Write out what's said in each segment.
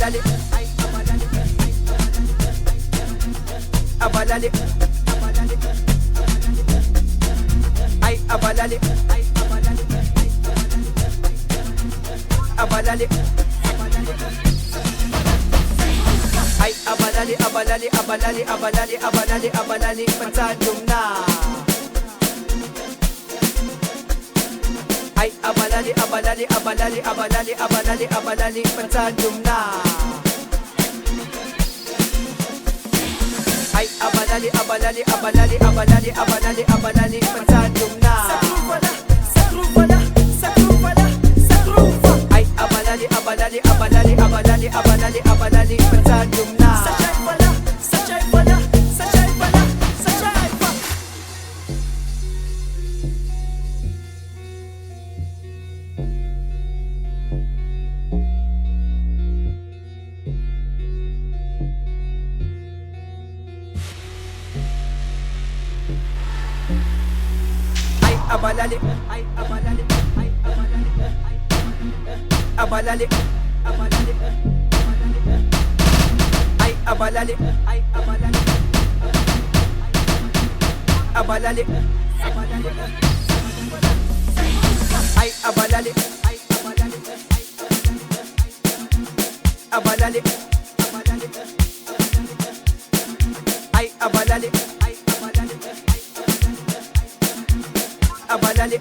abalali, ay abalali, abalali, ay abalali, ay abalali, abalali, ay abalali, abalali, abalali, abalali, abalali, abalali, patadong na. Ay abalali, abalali, abalali, abalali, abalali, abalali, patadong na. Ay abalali, abalali, abalali, abalali, abalali, abalali, patadong na. Sa grupo na, sa grupo na, sa grupo na, sa grupo. Ay abalali, abalali, abalali, abalali, abalali, abalali, patadong na. Sa chay pala, sa chay pala, sa chay pala, sa chay pa. Abalali, ay abalali, ay abalali, ay abalali, abalali, ay abalali, ay abalali, abalali, abalali, ay abalali, ay abalali, abalali, abalali, ay abalali, ay abalali, abalali,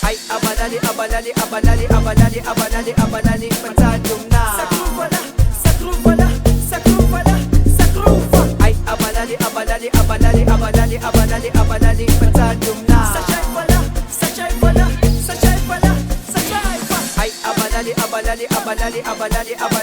ay abalali, abalali, abalali, abalali, abalali, abalali, patadong na. Sa grupo na, sa grupo na, sa grupo na, sa grupo. Ay abalali, abalali, abalali, abalali, abalali, abalali, patadong na. Sa chay pala, sa chay pala, sa chay pala, sa chay pa. Ay abalali, abalali, abalali, abalali, abalali.